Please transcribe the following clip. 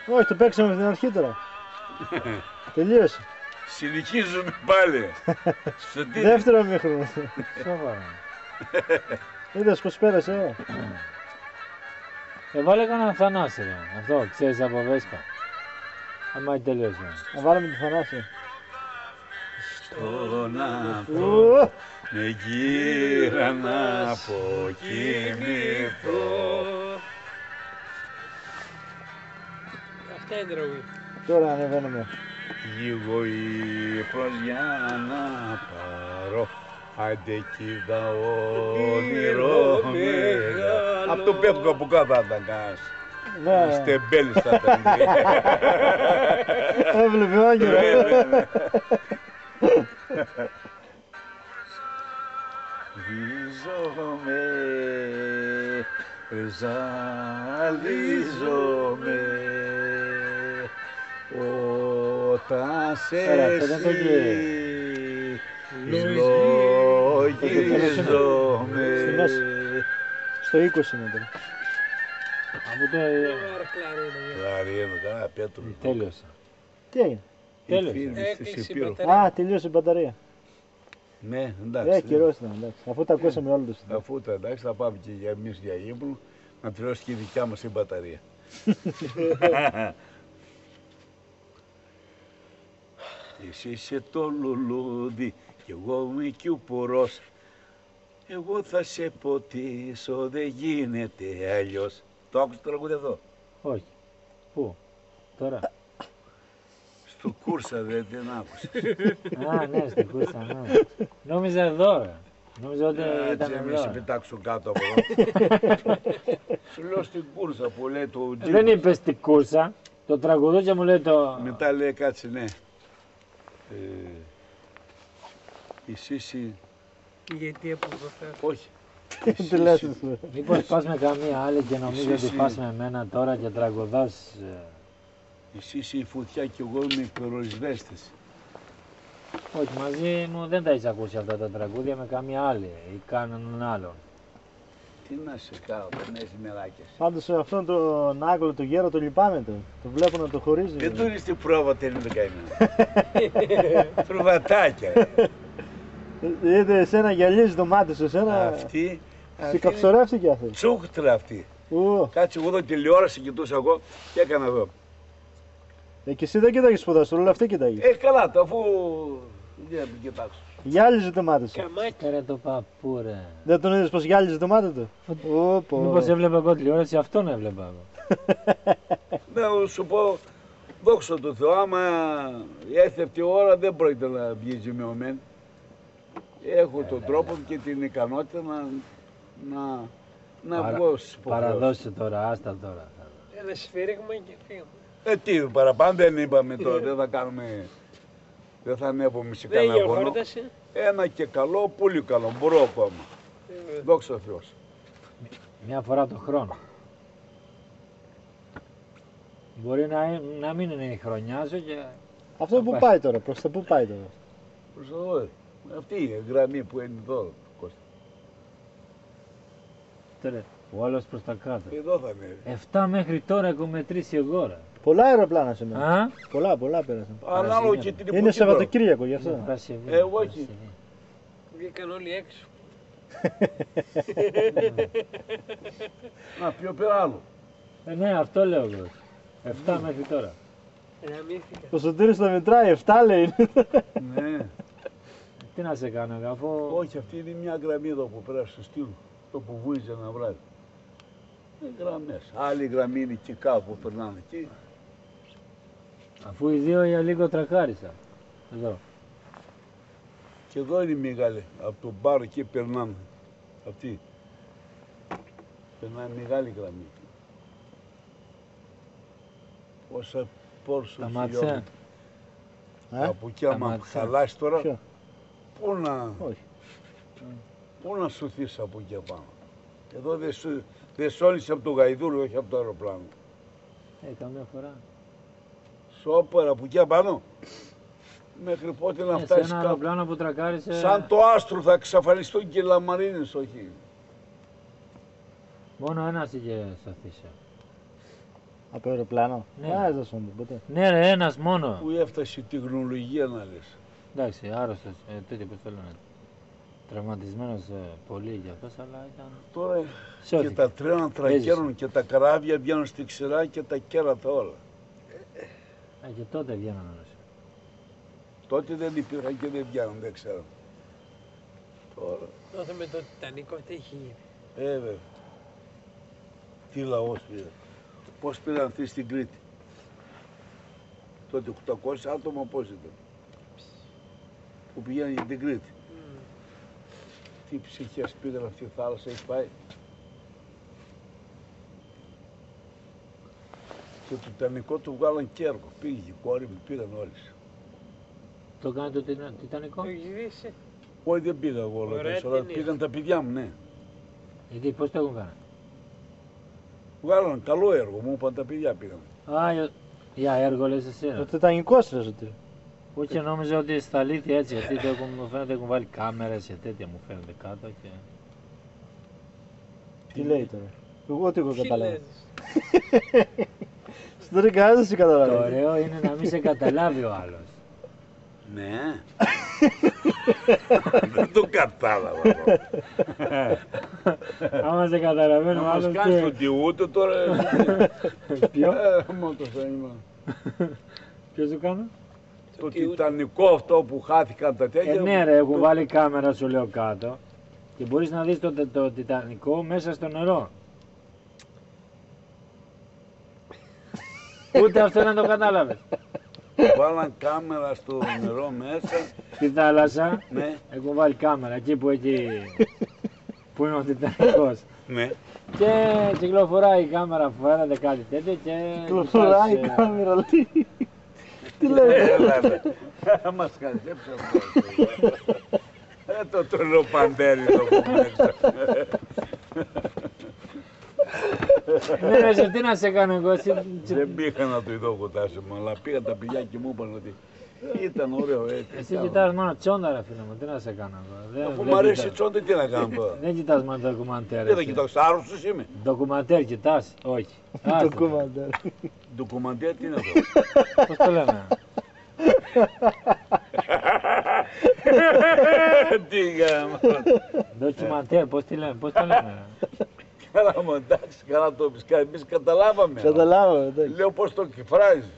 Όχι, το παίξαμε στην αρχή τώρα. Τελείωσε. Συνεχίζουμε πάλι. Δεύτερο μήχρονο. Σοβαρά. Είδες πως πέρασε. Βάλε κανένα Θανάση ρε. Αυτό ξέρεις από Βέσπα. Άμα τελείωσε. Να βάλουμε τη Θανάση. Στον άνθρωπο με γύρα να αποκοιμηθώ. Αυτά είναι τραγούδι. Τώρα ανεβαίνουμε. Λίγο ύπνος για να πάρω. Άντε κοίτα όνειρο μεγάλο. Απ' το πέφτω από κάτω αν τα κάνεις. Ναι, Στεμπέλης θα ήταν. έβλεπε όνειρο. Ζαλίζομαι, ζαλίζομαι όταν σε συλλογίζομαι. Στο 20 είναι τώρα. Από το Κλαρίνο, κανένα Πέτρο. τέλειωσε. Τι έγινε. Τέλειωσε. Έκλεισε η μπαταρία. Α, τελείωσε η μπαταρία. Ναι, εντάξει. Καιρός ήταν, εντάξει. Αφού τα ακούσαμε όλοι τους. Αφού τα εντάξει θα πάμε και για εμείς για ύπνο να τελειώσει και η δικιά μας η μπαταρία. Εσύ είσαι το λουλούδι κι εγώ είμαι κι ο πουρός. Εγώ θα σε ποτίσω, δεν γίνεται αλλιώς. Το άκουσες το τραγούδι εδώ. Όχι. Πού. Τώρα. Στο κούρσα δεν την άκουσες. Α, ναι, στην κούρσα, ναι. Νόμιζα εδώ ρε. Νόμιζα ότι Έτσι ήταν εμείς σε εδώ. πετάξουν κάτω από εδώ. Σου λέω στην κούρσα που λέει το τζίμπο. Δεν είπε στην κούρσα. Το τραγουδούτσια μου λέει το... Μετά λέει κάτσε ναι. Εσύ Γιατί από εδώ πέρα. όχι. Τι λες. Μήπως πας με καμία άλλη και νομίζω Εσύ, ότι πας με εμένα τώρα και τραγουδάς. Εσύ είσαι η φωτιά και εγώ είμαι η πυροσβέστης. Όχι, μαζί μου δεν τα έχεις ακούσει αυτά τα τραγούδια με καμία άλλη ή κανέναν άλλον. Τι να σε κάνω, δεν έχεις μεράκες. Πάντως αυτόν τον Άγγλο, τον γέρο, τον λυπάμαι του. Το βλέπω να το χωρίζει. Δεν του είναι στην πρόβα δεν καημένα. Προβατάκια. Είδε εσένα γυαλίζει το μάτι σου, εσένα. Αυτή. Σε καψορεύτηκε αυτό. Τσούχτρα αυτή. Ου. Κάτσε εγώ εδώ τηλεόραση κοιτούσα εγώ και έκανα εδώ. Και εσύ δεν κοιτάγεις ποδόσφαιρο, όλα αυτή κοιτάγεις. Καλά το αφού. Για να μην κοιτάξω. Γυάλιζε το μάτι σου. Καμάκι. Ρε το παππού ρε. Δεν τον είδες πως γυάλιζε το μάτι του. Ωπω. Μήπως έβλεπα εγώ τηλεόραση, αυτόν έβλεπα εγώ. Να σου πω, δόξα τω Θεώ, άμα έρθει αυτή η ώρα δεν πρόκειται να βγει ζημιωμένη. Έχω τον τρόπο και την ικανότητα να βγω στις υποχρεώσεις. Παραδώσε τώρα, άστα τώρα. Ένα σφύριγμα και φύγαμε. Τι παραπάνω δεν είπαμε τώρα, δεν θα κάνουμε, δεν θα ανέβουμε σε Δεν κανένα γόνο. γιορτάσε. Ένα και καλό, πολύ καλό, μπορώ ακόμα. Δόξα τω Θεώ. Μια φορά το χρόνο. Μπορεί να μην είναι η χρονιά σου και... Αυτό που πάει τώρα, προς το που πάει τώρα. Προς εδώ, αυτή είναι η γραμμή που είναι εδώ, Κώστα. Τώρα, ο άλλος προς τα κάτω. Εδώ θα είναι. 7 μέχρι τώρα έχω μετρήσει εγώ ρε. Πολλά αεροπλάνα σε μένα. Α, Πολλά πέρασαν. Ανάλογα και την εποχή. Είναι τώρα. Σαββατοκύριακο γι' αυτό. Παρασκευή, Εγώ όχι. Παρασκευή. Βγήκαν όλοι έξω. Να πιο πέρα άλλο. Ναι, αυτό λέω εγώ. 7 μέχρι τώρα. Γαμήθηκα. Ο Σωτήρης τα μετράει, 7 λέει. Ναι. Τι να σε κάνω, αφού... Όχι, αυτή είναι μια γραμμή εδώ που πέρασε στο στήλο. Το που βούιζε ένα βράδυ. Είναι γραμμές. Άλλη γραμμή είναι και κάπου που περνάνε εκεί. Αφού οι δύο για λίγο τρακάρισα. Εδώ. Και εδώ είναι μεγάλη. Από τον μπάρο εκεί περνάνε. Αυτή. Περνάει μεγάλη γραμμή. Πόσα πόρσο Τα μάτια. Από εκεί Τα άμα μάτια. χαλάσει τώρα, Ποιο? Όχι. πού να σωθείς από εκεί απάνω. Εδώ δεν σώνεις από το γαϊδούρι, όχι από το αεροπλάνο. Καμιά φορά. Σόπερα από εκεί απάνω. Μέχρι πότε να Σε φτάσεις ένα κάπου. αεροπλάνο που τρακάρισε... Σαν το άστρο θα εξαφανιστούν και οι λαμαρίνες, όχι. Μόνο ένας είχε σταθήσει. Από αεροπλάνο. Ναι. Δεν σου ποτέ. Ναι, ρε, ένας μόνο. Πού έφτασε η τεχνολογία να λες. Εντάξει, άρρωστος, τέτοιο που θέλω να. Τραυματισμένος πολύ για αυτός, αλλά ήταν. Τώρα και Σώθηκε. τα τρένα τρακέρουν και τα καράβια βγαίνουν στη ξηρά και τα κέρατα όλα. Και τότε βγαίνανε όλες. Τότε δεν υπήρχαν και δεν βγαίνουν, δεν ξέρω. Τώρα, Τότε με το Τιτανικό τι έχει γίνει. βέβαια. Τι λαός πήρε. Πώς πήραν αυτοί στην Κρήτη. Τότε 800 άτομα πώς ήταν. Που πηγαίνουν για την Κρήτη. Τι ψυχές πήγαν αυτή η θάλασσα, έχει πάει. Και το Τιτανικό του βγάλαν και έργο. Πήγε η κόρη μου, πήγαν όλες. Το έκανε το Τιτανικό. Το έχει δει εσύ. Όχι, δεν πήγα εγώ όλα Ωραία τα ώρα. ταινία. Πήγαν τα παιδιά μου, ναι. Γιατί πώς το έχουν κάνει. Βγάλαν καλό έργο, μου είπαν τα παιδιά πήγαν. Α, για έργο λες εσύ. Το Τιτανικός ρε Σωτήρη. Όχι, νόμιζα ότι στα αλήθεια έτσι, γιατί το έχουν, μου φαίνεται έχουν βάλει κάμερες και τέτοια μου φαίνεται κάτω και. Τι λέει τώρα. Εγώ τι έχω Τι καταλάβει. λες. Σωτήρη κανένας δεν σε Το καταλάβει. ωραίο είναι να μην σε καταλάβει ο άλλος. Ναι. Δεν το κατάλαβα. Άμα σε καταλαβαίνει Να ο μας άλλος. κάνεις ότι ούτε τώρα... Ποιο, Μόνο το θέμα. ποιο σου κάνω. Το Τιτανικό αυτό που χάθηκαν τα τέτοια... Ναι ρε, έχουν βάλει κάμερα σου λέω κάτω και μπορείς να δεις το Τιτανικό μέσα στο νερό. Ούτε αυτό δεν το κατάλαβες. Βάλαν κάμερα στο νερό μέσα. Στη θάλασσα Ναι, έχουν βάλει κάμερα εκεί που είναι ο Τιτανικός. ναι. Και κυκλοφοράει η κάμερα, φέρατε κάτι τέτοιο και... Κυκλοφοράει η κοιτάς, κάμερα λέει. Τι λέει. Έλα ρε. Θα μας χαζέψει αυτό. Το τρελοπαντέρι το που μέσα. Ναι ρε, σε τι να σε κάνω εγώ, Δεν πήγα να το ειδώ κοτάσιμο, αλλά πήγαν τα παιδιά και μου είπαν ότι ήταν ωραίο έτσι. εσύ κοιτάς μόνο τσόντα ρε φίλε μου, τι να σε κάνω εγώ. Αφού μου αρέσει η τσόντα, τι να κάνω τώρα. Δεν κοιτάς μόνο ντοκουμαντέρ. Δεν θα κοιτάξω, άρρωστος είμαι. Ντοκουμαντέρ κοιτάς, όχι. Άστο. Ντοκουμαντέρ. Ντοκουμαντέρ τι είναι αυτό. Πώς το λέμε. Τι γάμα. Ντοκουμαντέρ, πώς το λέμε. Καλά μου εντάξει, καλά το πεις, εμείς καταλάβαμε. Καταλάβαμε. εντάξει. Λέω πώς το εκφράζεις.